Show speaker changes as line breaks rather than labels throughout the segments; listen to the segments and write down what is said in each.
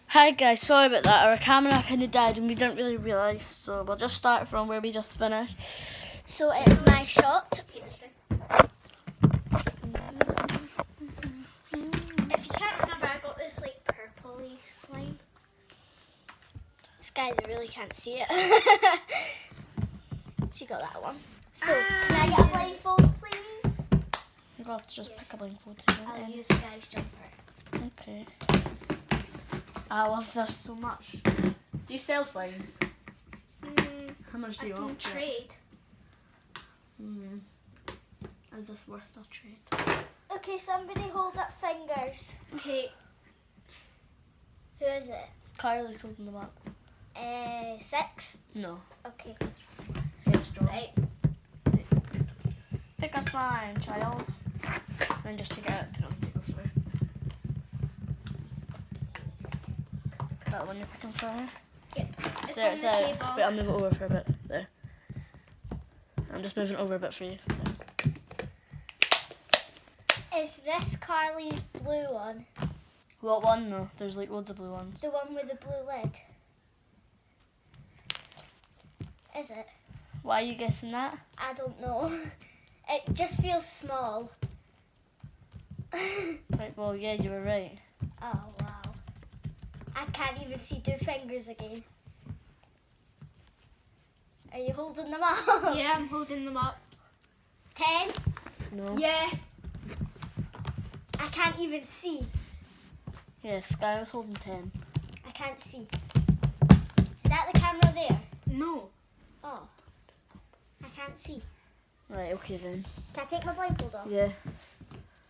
Hi guys, sorry about that. Our camera kind of died and we didn't really realise, so we'll just start from where we just finished.
So it's my shot. If you can't remember, I got this like purpley slime. This guy, they really can't see it. She got that one. So can I get a blindfold, please?
You'll have to just pick a blindfold.
I'll use Sky's jumper.
Okay. I love this so much. Do you sell slimes? How much do you
I can
want?
trade.
Is this worth a trade?
Okay, somebody hold up fingers. Okay. Who is it?
Carly's holding them up.
6.
No.
Okay.
Here's John.
Right.
Pick a slime, child. Then just take it out, put it on the table for her. That one you're picking for her?
Yep. It's
There,
on
it's
the
out.
table.
Wait, I'll move it over for a bit. There. I'm just moving it over a bit for you. There.
Is this Carly's blue one?
What one? No, there's like loads of blue ones.
The one with the blue lid? Is it?
Why are you guessing that?
I don't know. It just feels small.
Right, well, yeah, you were right.
Oh, wow. I can't even see 2 fingers again. Are you holding them up?
Yeah, I'm holding them up.
10?
No?
Yeah.
I can't even see.
Yeah, Sky was holding 10.
I can't see. Is that the camera there?
No.
Oh. I can't see.
Right, okay then.
Can I take my blindfold off?
Yeah.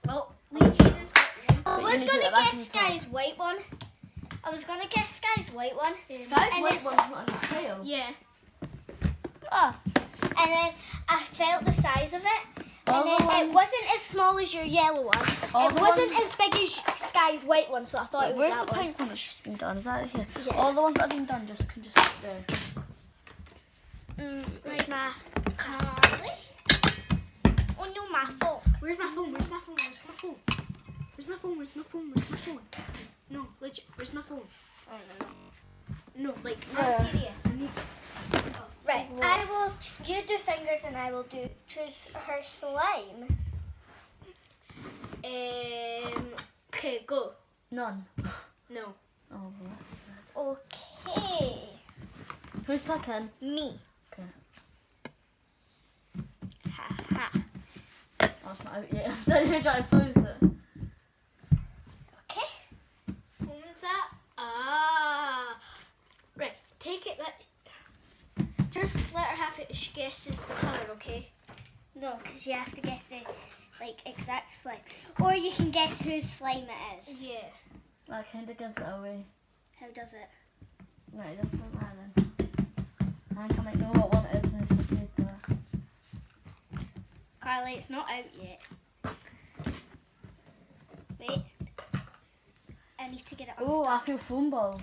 Well, Hayden's got one.
I
Wait,
was
you need to
going
put
to
it back
guess
in the top.
Sky's white one. I was going to guess Sky's white one.
Sky's
And
white
then-
one's not on the tail.
Yeah.
Ah.
And then I felt the size of it.
All
And
the
then it
ones-
wasn't as small as your yellow one.
All
It
the
wasn't
ones-
as big as Sky's white one, so I thought
Wait,
it was
where's
that
the
one.
pink one that's just been done? Is that here?
Yeah.
All the ones that have been done just can just sit there.
Right, my Carly. Oh no, my fork.
Where's my phone? Where's my phone? Where's my phone? Where's my phone? Where's my phone? Where's my phone? No, legit. Where's my phone? No, like,
I'm
Yeah.
serious. Right, I will. You do fingers, and I will do choose her slime.
Okay, go.
None.
No.
Oh.
Okay,
Who's picking?
me.
Okay.
Ha ha.
Oh, it's not out yet. I'm sitting here trying to close it.
Okay.
What's that? Ah. Right, take it that. Just let her have it. She guesses the colour, okay?
No, because you have to guess the exact slime, or you can guess whose slime it is.
Yeah.
That kind of gives it away.
How does it?
Right, it doesn't matter then. I think I might know what one it is and it's just said that.
Carly, it's not out yet. Wait. I need to get it
Oh, I
unstuck.
feel foam balls.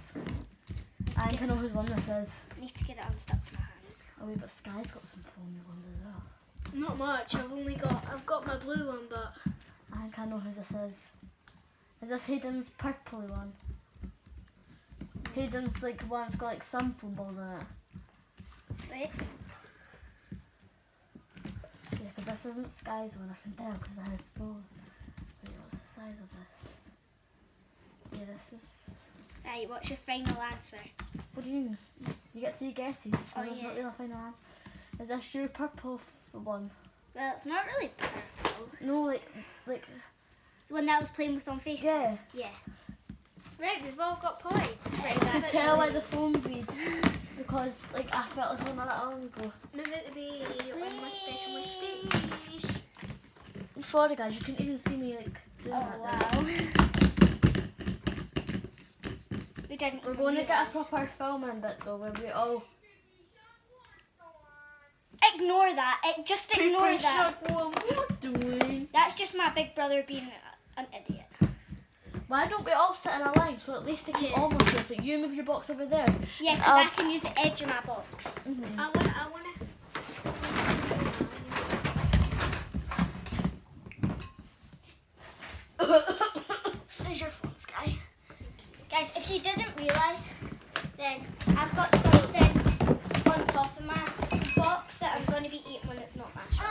I think I know whose one this is.
I need to get it unstuck to my hands.
Oh wait, but Sky's got some foamy ones as well.
Not much. I've got my blue one, but
I think I know who this is. Is this Hayden's purpley one? Hayden's like one that's got like some foam balls in it.
Wait.
Yeah, but this isn't Sky's one, I can tell because I had both. Wait, what's the size of this? Yeah, this is...
Right, what's your final answer?
What do you mean? You get 3 guesses, so
Oh,
that's
yeah.
not the final answer. Is this your purple one?
Well, it's not really purple.
No, like...
The one that I was playing with on FaceTime.
Yeah.
Yeah.
right, we've all got points. Right,
I could
that's
tell by
really-
the foam beads because like I felt this one a little ago.
Move it to be on my special space.
I'm sorry guys, you couldn't even see me like doing
Oh,
that then.
wow. We didn't
We're going to get a
realise.
proper filming bit though where we all
Ignore that. Just ignore that.
What are you doing?
That's just my big brother being an idiot.
Why don't we all sit in a line so at least they can
Yeah.
almost this? Like you move your box over there.
Yeah, because I can use the edge of my box.
I wanna.
There's your phone, Sky. Guys, if you didn't realise, then I've got something on top of my box that I'm going to be eating when it's not mashed.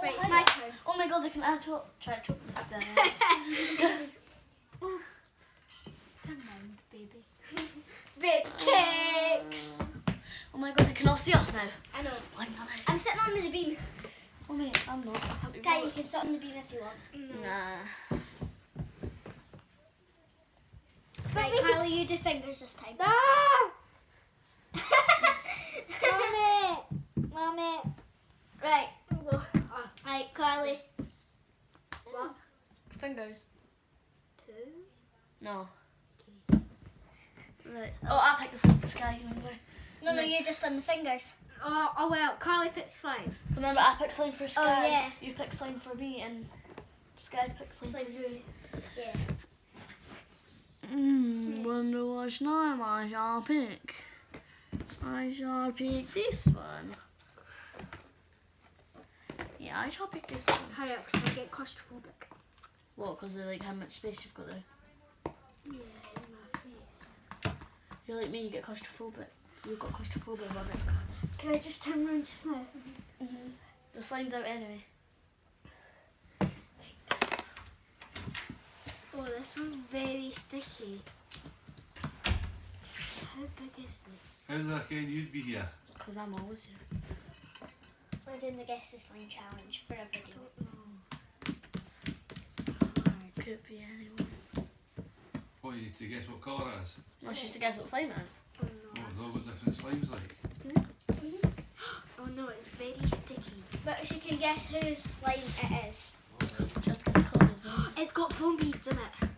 Right, it's my turn.
Oh my god, they can add to try to choke this guy.
Come on, baby.
Big cakes.
Oh my god, they can all see us now.
I know.
Why not?
I'm sitting on the beam.
Oh mate, I'm not. I thought we
Sky,
were.
you can sit on the beam if you want.
Nah.
Right, Kylie, you do fingers this time.
Mommy.
Right. Right, Kylie.
What?
Fingers.
2.
No. Right. Oh, I picked the same for Sky. Remember?
No, you just done the fingers.
Oh well, Carly picked slime.
Remember, I picked slime for Sky.
yeah.
You picked slime for me, and Sky picked slime for you.
Yeah.
Wonder what slime I shall pick. I shall pick this one. Yeah, I shall pick this one.
Hurry up, because I get claustrophobic.
What? Because of like how much space you've got there.
Yeah, in my face.
You're like me. You get claustrophobic. You've got claustrophobia, Robert.
Can I just turn around just now?
The slime's out anyway.
Oh, this one's very sticky. How big is this?
How the heck you'd be here?
Because I'm always here.
We're doing the Guess the Slime challenge for a video.
Could be anyone.
What, you need to guess what colour it is?
Well, it's just to guess what slime it is.
Oh
Oh,
no.
they've all got different slimes like.
Oh no, it's very sticky.
But she can guess whose slime it is.
Just because the colour is blue.
It's got foam beads in it.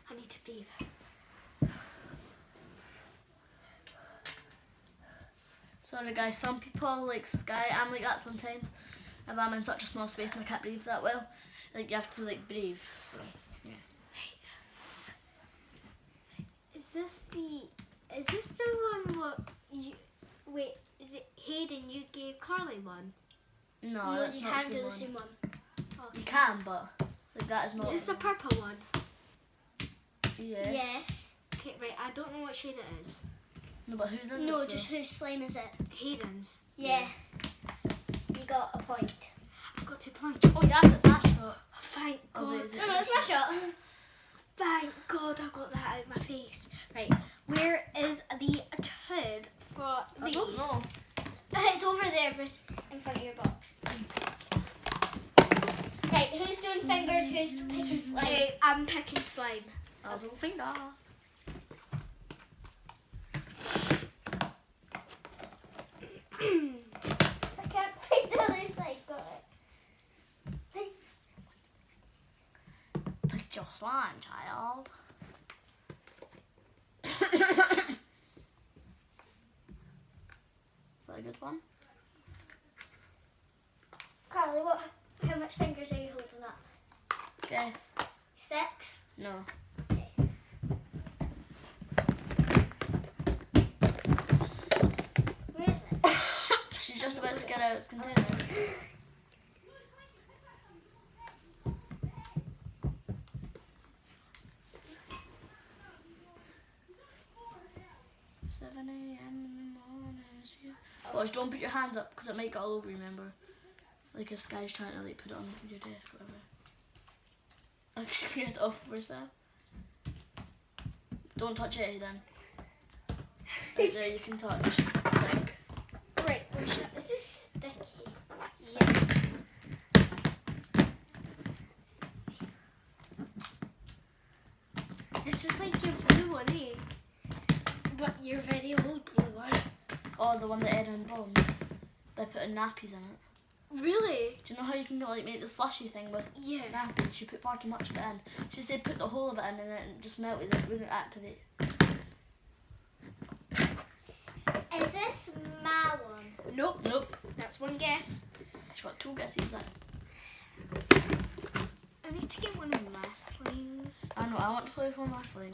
I need to breathe.
Sorry guys, some people like Sky, I'm like that sometimes. If I'm in such a small space and I can't breathe that well, like you have to like breathe. So yeah.
Is this the one what you wait, is it Hayden you gave Carly one?
No,
No,
that's
you
not
can
the
do
same
the same one.
You can, but like that is not.
Is this the purple one?
Yes.
Yes.
Okay, right, I don't know what shade it is.
No, but who's in
No,
this
just whose slime is it?
Hayden's.
Yeah. You got a point.
I got 2 points.
Oh yes, it's Astro.
Oh, thank
Oh,
God.
wait, is it-
No, it's my shot.
Thank God I got that out of my face. Right, where is the tube for
I
these?
don't know.
It's over there, but in front of your box. Right, who's doing fingers? Who's picking slime?
Hey, I'm picking slime.
I don't think that.
I can't pick the other side. Got it.
Pick your slime, child. Is that a good one?
Carly, how much fingers are you holding up?
Guess.
6.
No.
Okay. Where is it?
She's just about to get out its container. Seven a.m. in the morning. Watch, don't put your hand up because it might get all over. Remember, like if Sky's trying to like put it on your desk, whatever. I'm just gonna get it off of herself. Don't touch it, then. Right there, you can touch. Like,
Right, this is sticky.
Yeah. This is like your blue one, eh? But your very old blue one.
oh, the one that Ed and Bond. By putting nappies in it.
Really?
Do you know how you can like make the slushy thing with
Yeah.
nappies? She put far too much of it in. She said put the whole of it in and then it just melted. It wouldn't activate.
Is this my one?
Nope.
Nope.
That's one guess.
She got 2 guesses there.
I need to get one of my slimes.
I know. I want to play with my slime.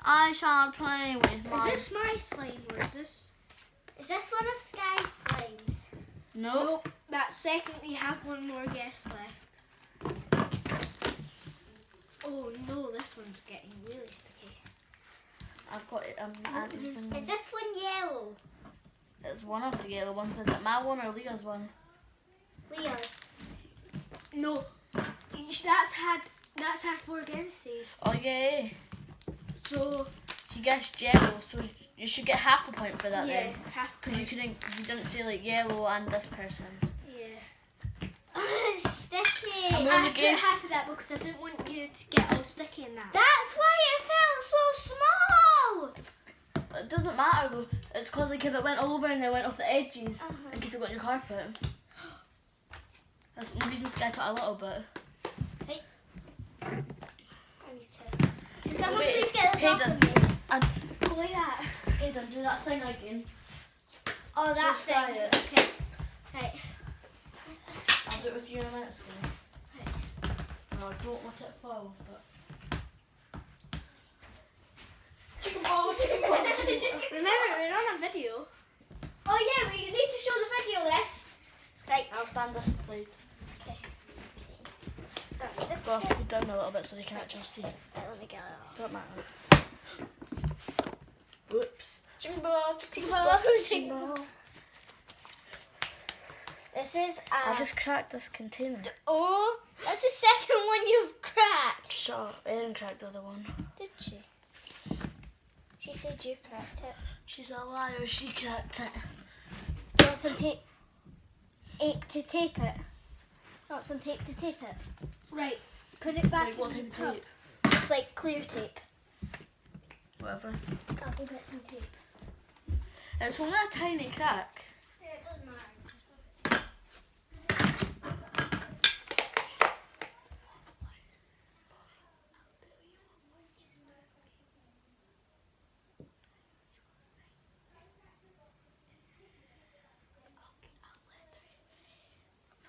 I shall play with my.
Is this my slime or is this?
Is this one of Sky's slimes?
Nope.
That's second. You have one more guess left. one's getting really sticky.
I've got it.
Is this one yellow?
It's one of the yellow ones. Was it my one or Leah's one?
Leah's.
No, that's had 4 guesses.
Oh yeah.
So
She guessed yellow, so you should get half a point for that
yeah,
then.
half
Because you didn't say like yellow and this person's.
Yeah.
It's sticky.
I'm
I
only
put
gave-
half of that because I didn't want you to get all sticky in that.
That's why it felt so small.
It doesn't matter though. It's because like if it went all over and then went off the edges in case it got on your carpet. That's the reason Sky put a little bit.
I need to. Can someone
Wait,
please get this off
Hayden.
of me?
And
Go like that.
Hayden, do that thing again.
Oh, that's
Show Sky
it.
it.
Okay. Right.
I'll do it with you in a minute, Sky. No, don't let it fall. But chicken ball, chicken ball, chicken ball.
Remember, we're on a video.
Oh yeah, we need to show the video this. Right.
I'll stand this side.
Start with this.
Go off, scoot down a little bit so they can actually see.
Right, let me get it off.
Don't matter. Whoops. Chicken ball, chicken ball, chicken ball.
This is
I just cracked this container.
oh, that's the second one you've cracked.
Shut up. Erin cracked the other one.
Did she? She said you cracked it.
She's a liar. She cracked it.
Do you want some tape? To tape it. Do you want some tape to tape it?
Right. Put it back
Like what
in
type
the
of
tub.
tape?
Just like clear tape.
Whatever.
I'll go get some tape.
It's only a tiny crack.
Yeah, it doesn't matter.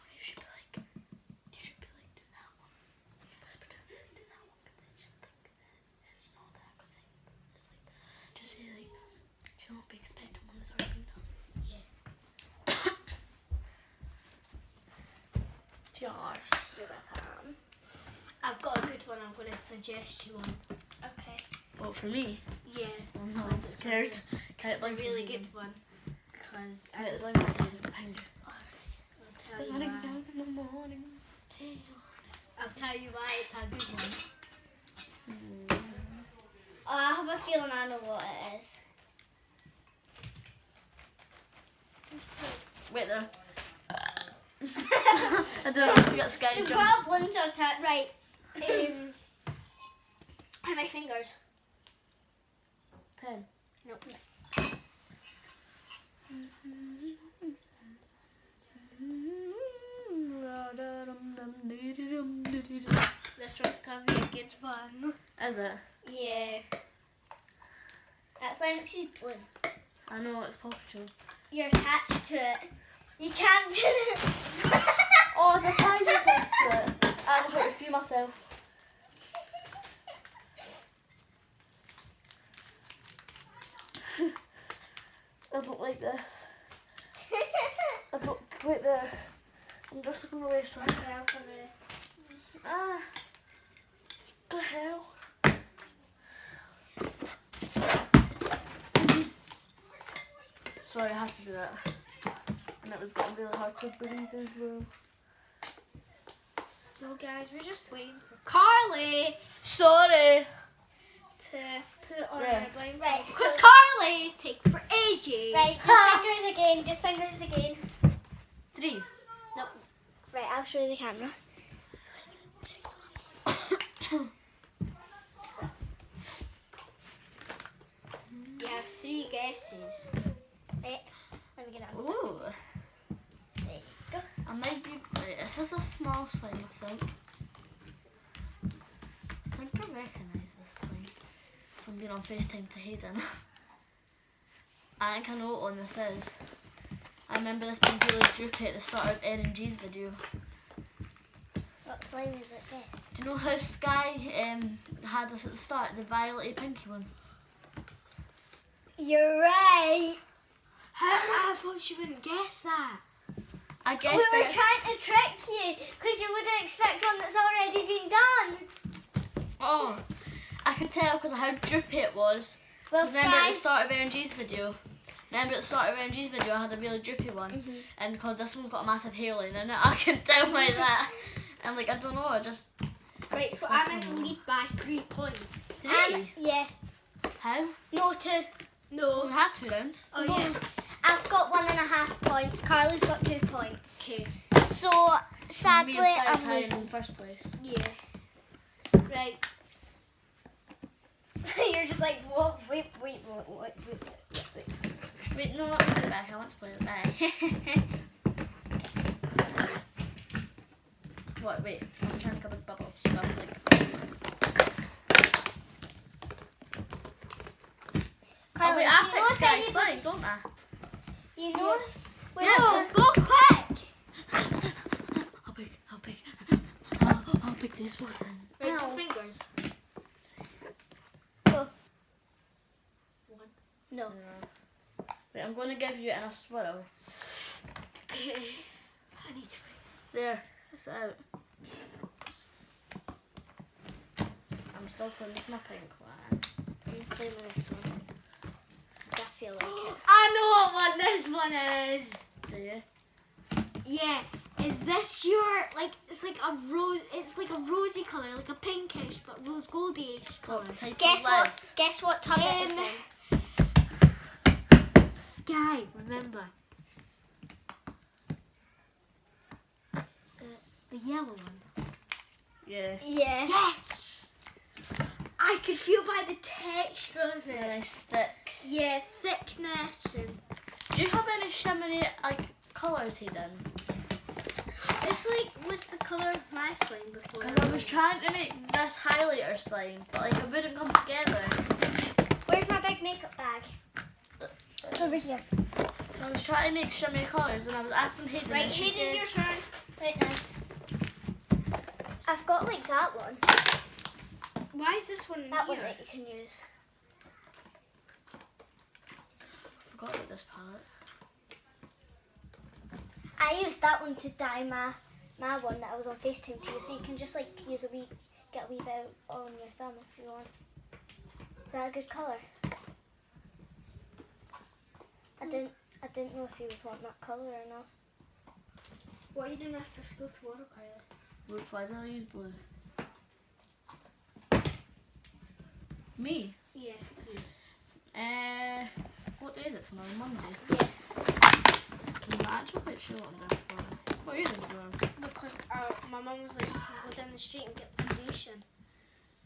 You should be like, do that one. Whisper to her, do that one, because then she'll think that it's not that, because it's like, just say like, she'll not be expecting one that's already been done.
Yeah.
Josh.
I've got a good one. I'm going to suggest you one.
Okay.
Well, for me,
Yeah.
I'm not scared. Can
It's a really good one. Because
Can I get the blanket behind you?
I'll tell you why.
in the morning.
I'll tell you why it's a good one.
Oh, I have a feeling I know what it is.
Wait there. I don't know how to get Sky to
You've
jump.
got a blunt on top.
Right. And my fingers.
10.
Nope. This one's gonna be a good one.
Is it?
Yeah. That's Lennox's blunt.
I know it's Paw Patrol.
You're attached to it. You can't get it.
Oh, the tiny thing to it. I'll put a few myself. I don't like this. I don't. Wait there. I'm just looking away so. Ah. The hell. Sorry, I had to do that. And it was getting really hard to breathe as well.
So guys, we're just waiting for Carly
Sorry.
to put on
Yeah.
her blind
Right,
because
so-
Carly's take for ages.
Right, do fingers again. Do fingers again.
3.
Right, I'll show you the camera. So it's this one.
You have 3 guesses.
Right, let me get it on.
Ooh.
There you go.
I might be. Wait, this is a small slime, I think. I think I recognise this slime from being on FaceTime to Hayden. I think I know what one this is. I remember this being really droopy at the start of Erin G's video.
What slime is it this?
Do you know how Sky had this at the start, the violet pinky one?
You're right.
I thought you wouldn't guess that.
I
We
guessed
were
it.
trying to trick you because you wouldn't expect one that's already been done.
Oh, could tell because of how drippy it was.
Well,
Remember at
Sky,
the start of RNG's video? Remember at the start of RNG's video I had a really drippy one? And because this one's got a massive hairline in it, I can tell by that. And like, I don't know, I just...
Right, so I'm in the lead by 3 points.
yeah.
How?
No, 2.
We
No.
had 2 rounds.
Oh yeah.
I've got 1.5 points. Carly's got 2 points.
Okay.
So, sadly,
Me and Sky
I'm
tied
losing.
in first place.
Yeah. Right.
You're just like, what? Wait.
Wait, no, let me put it back. I want to play it back. What, wait. I'm trying to make a big bubble. So I'm like... Oh, wait, I picked Sky Slime, don't I?
You know,
No, go quick.
I'll pick this one.
Right,
Ow.
your fingers.
Go. No.
Wait, I'm going to give you in a swirl.
Okay. I need to.
There, it's out. I'm still playing with my pink one.
I'm playing with this one. I feel like it.
I know what this one is.
Do you?
Yeah. Is this your like? It's like a rose. It's like a rosy color, like a pinkish but rose goldish color.
What type
Guess
of
what?
lids?
Guess what tub it is
Um,
in?
Sky. Remember. The yellow one.
Yeah.
Yeah.
Yes. I could feel by the texture of it.
Nice thick.
Yeah, thickness and
Do you have any shimmery like colours hidden?
it's like what's the colour of my slime before?
Because I was trying to make this highlighter slime, but like it wouldn't come together.
Where's my big makeup bag? It's over here.
So I was trying to make shimmery colours, and I was asking Hayden,
Right,
and she
Hayden, your
said,
turn. Right now. I've got like that one.
Why is this one
That
here?
one that you can use.
I forgot about this palette.
I used that one to dye my one that I was on FaceTime to you, so you can just like use get a wee bit on your thumb if you want. Is that a good colour? I didn't know if you would want that colour or not.
What are you doing after school tomorrow, Kylie?
Look, why did I use blue? Me?
Yeah.
What day is it tomorrow? Monday?
Yeah.
I'm not actually quite sure what I'm doing tomorrow. What are you doing tomorrow?
Because my mum was like, you can go down the street and get foundation.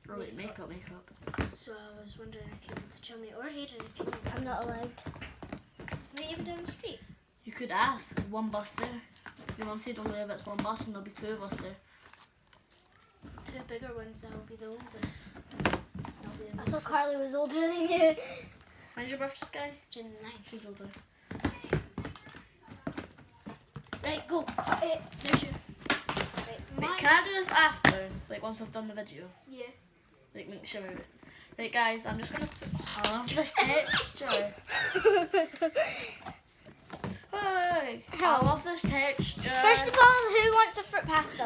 Or like makeup.
So I was wondering if you want to chill me or Hayden if you want.
I'm not allowed.
Not even down the street.
You could ask. One bus there. Your mum said only if it's one bus and there'll be 2 of us there.
2 bigger ones, I will be the oldest. I'll be the
I thought
most
Carly was older than you.
When's your birthday, Sky?
June 9th.
She's older.
Right, go. There's your. Right,
Wait,
mine.
can I do this after? Like once we've done the video?
Yeah.
Like make sure we... Right guys, I'm just gonna put... Oh, I love this texture. Hey, I love this texture.
First of all, who wants a fruit pasta?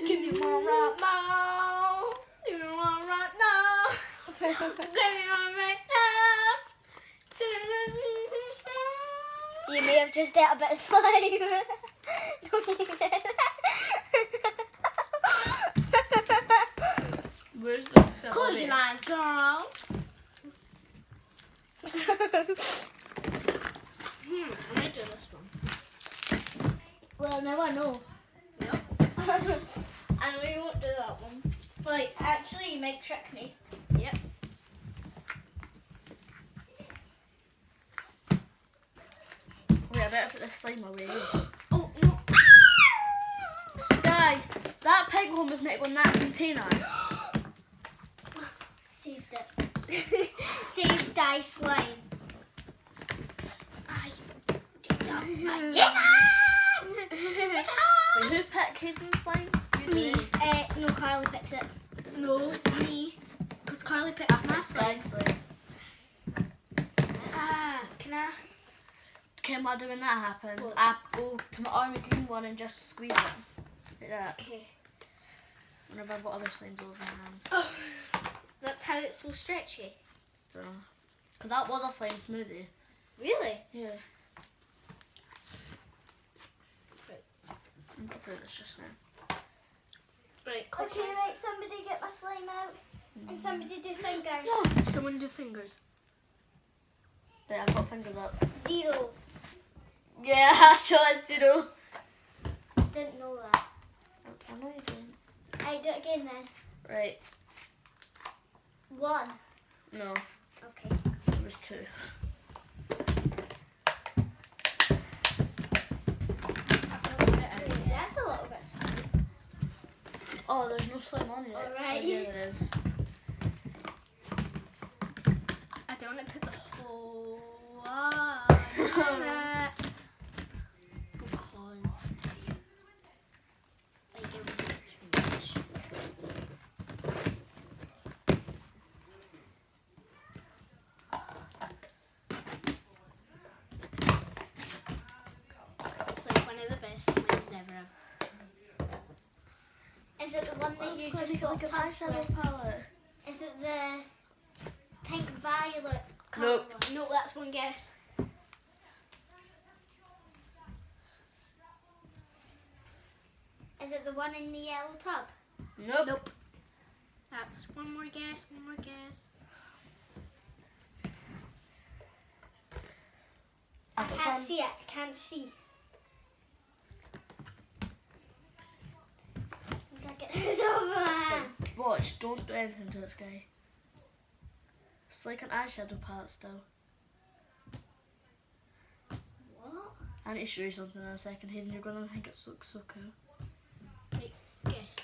Give me one right now. Give me one right now. Give me one right now.
You may have just ate a bit of slime. No, you didn't.
Where's the...
Close your eyes, girl. I might do this one.
Well, now I know.
Yep.
I know you won't do that one. Right, actually, you might trick me.
Yep.
Wait, I better put this slime away.
Oh, no.
Sky, that pink one was meant to go in that container.
Saved it. Saved die slime.
Yes!
Wait, who picked Hayden's slime? You
Me.
did.
No, Carly picks it.
No, it's me. Because Carly picks my slime.
Sky's slime.
Can I?
Okay, while doing that happens,
What?
I go to my army green one and just squeeze it. Like that.
Okay.
whenever I've got other slimes all over my hands.
Oh, that's how it's so stretchy.
So, because that was a slime smoothie.
Really?
Yeah.
Right.
I'm going to play this just now.
Right, click
Okay,
hands.
right, somebody get my slime out. And somebody do fingers.
No, someone do fingers.
Right, I've got fingers up.
0.
Yeah, actually, 0.
Didn't know that.
I know you didn't.
I do it again then.
Right.
1.
No,
Okay.
it was 2.
That's a little bit slimy.
Oh, there's no slime on it.
Alright.
Oh, yeah, there is.
I don't want to put the whole one in it. Because like it was a bit too much. It's like one of the best slimes ever.
Is it the one that you just
like
got
an
touched
eyeshadow
with?
palette.
Is it the pink violet colour
Nope.
one?
No, that's one guess.
Is it the one in the yellow tub?
Nope.
Nope. That's one more guess, one more guess.
I
I've got
can't
some.
see it. I can't see. How do I get this over my hand?
Watch, don't do anything to it, Sky. It's like an eyeshadow palette still.
What?
I need to show you something in a second, Hayden. You're gonna think it looks so cool.
Guess.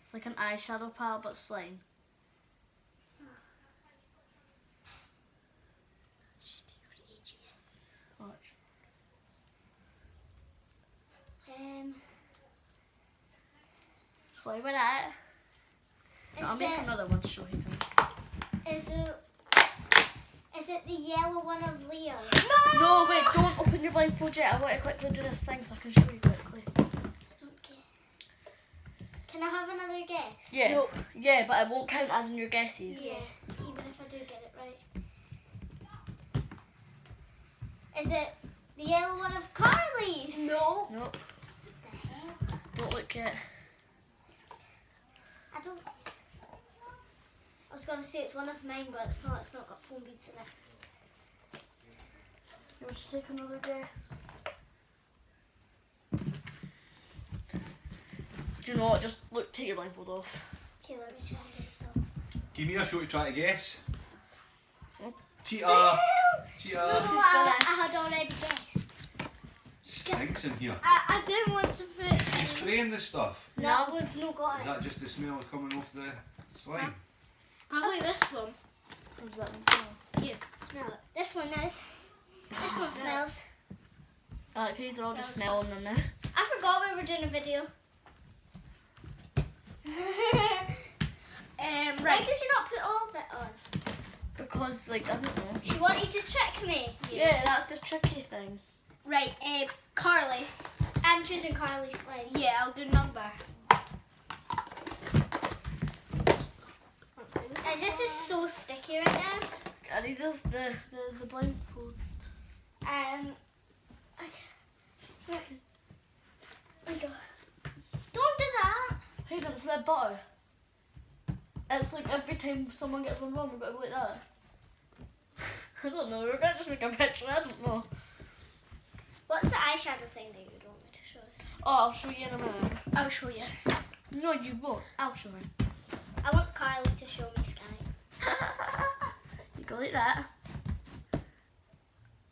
It's like an eyeshadow palette but slime.
Just take for ages.
Watch. Slime with that. I'll
Is
make
it,
another one to show Hayden.
is it the yellow one of Leo?
No, wait, don't open your blindfold yet. I want to quickly do this thing so I can show you quickly.
Okay. Can I have another guess?
Yeah.
Nope.
Yeah, but it won't count as in your guesses.
Yeah, even if I do get it right. Is it the yellow one of Carly's?
No.
Nope.
What the hell?
Don't look yet.
I don't. I was gonna say it's one of mine, but it's not. It's not got foam beads in it.
You want to take another guess? Do you know what? Just look, take your blindfold off.
Okay, let me try this out.
Give me a show to try to guess.
Oh.
Cheater!
No,
Cheater!
I had already guessed.
Stinks in here.
I didn't want to put.
You spraying this stuff?
No, we've not got
Is
it.
that just the smell coming off the slime?
Probably this one.
What does that one smell?
Here, smell it.
This one is. This one smells.
Okay, they're all just
That
smelling them now.
I forgot we were doing a video. Why
Right.
did you not put all of it on?
Because, like, I don't know.
She wanted to trick me.
Yeah, that's the tricky thing.
Right, Carly.
I'm choosing Carly's slime.
Yeah, I'll do number.
This is so sticky right now.
I need this, the blindfold.
Okay. Right. There we go. Don't do that.
Hey, it's red butter. It's like every time someone gets one wrong, we've got to go like that. I don't know, we're going to just make a picture, I don't know.
What's the eyeshadow thing that you would want me to show you?
Oh, I'll show you in a minute.
I'll show you.
No, you won't. I'll show you.
I want Carly to show me Sky.
You go like that.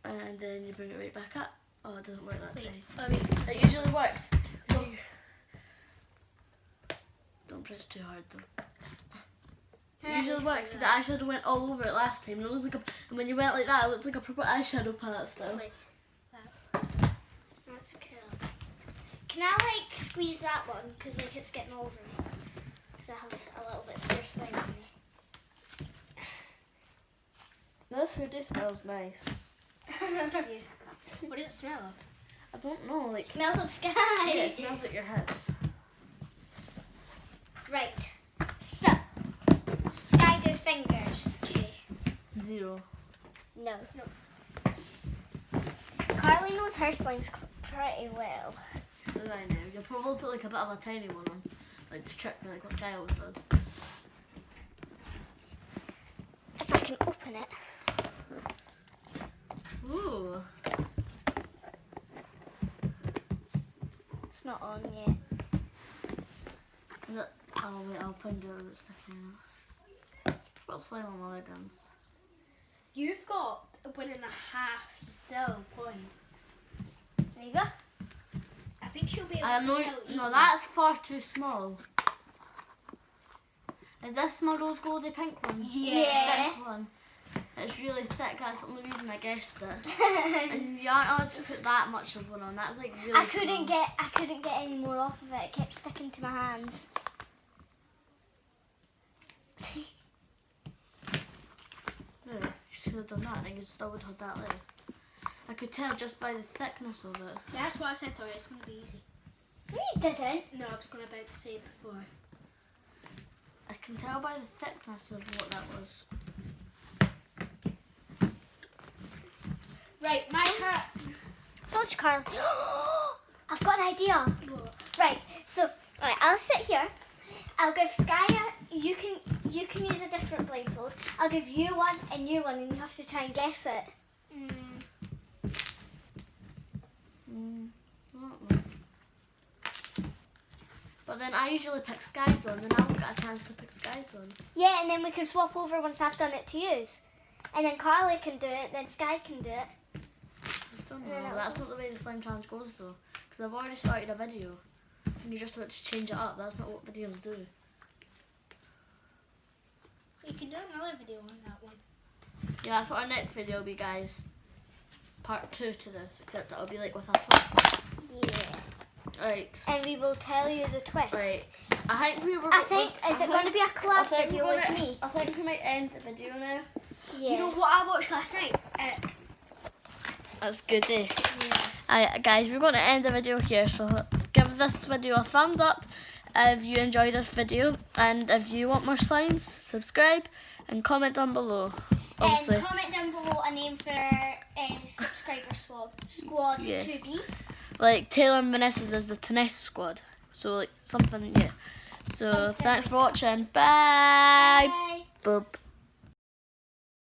And then you bring it right back up. Oh, it doesn't work that way. It usually works. Don't press too hard though. It usually works. So the eyeshadow went all over it last time. And it looks like and when you went like that, it looked like a proper eyeshadow palette still.
Like
That's cool. Can I like squeeze that one? Because like it's getting over me. Because I have a little bit of stir slime on me.
This hoodie smells nice.
What does it smell of?
I don't know, like,
Smells of sky.
yeah, it smells like your house.
Right. So, Sky, do fingers. Okay.
0.
No. Carly knows her slimes pretty well.
What do I know? You'll probably put like a bit of a tiny one on, like to trick me, like what Sky always does.
If I can open it.
Ooh.
It's not on yet.
Is it? Oh wait, I'll find out if it's sticking out. I've got slime on my leggings.
You've got 1.5 still points.
There you go.
I think she'll be able
I
to
know.
tell easy.
No, that's far too small. Is this my rose goldy pink one?
Yeah.
Thick one. It's really thick. That's the only reason I guessed it. And you aren't allowed to put that much of one on. That's like really.
I couldn't
small.
get any more off of it. It kept sticking to my hands.
Yeah, you should have done that. I think it still would have had that layer. I could tell just by the thickness of it.
That's what I said to her. It's going to be easy.
No, you didn't.
No, I was going to about to say before.
I can tell by the thickness of what that was.
Right, my turn.
Dodge, Carly. I've got an idea.
What?
Right. So, alright, I'll sit here. I'll give Sky you can use a different blindfold. I'll give you one and you one, and you have to try and guess it.
I don't know. But then I usually pick Sky's one, then I won't get a chance to pick Sky's one.
Yeah, and then we can swap over once I've done it to use. And then Carly can do it, then Sky can do it.
I don't
No,
know.
no.
That's not the way the slime challenge goes though. Because I've already started a video. And you're just about to change it up. That's not what videos do.
You can do another video on that one.
Yeah, that's what our next video will be, guys. Part 2 to this. Except that'll be like with a twist.
Yeah.
Right.
And we will tell you the twist.
Right. I think we were.
I think, is it going to be a collab video with me?
I think we might end the video now.
Yeah.
You know what I watched last night?
That's good, eh? Alright, guys, we're going to end the video here. So give this video a thumbs up if you enjoyed this video. And if you want more slimes, subscribe and comment down below. Obviously.
And comment down below a name for subscriber squad
Yes.
to be.
Like Taylor and Vanessa's is the Tanessa squad. So like something, yeah. So
Something
thanks
like
for watching. Bye.
Bye.
Boop.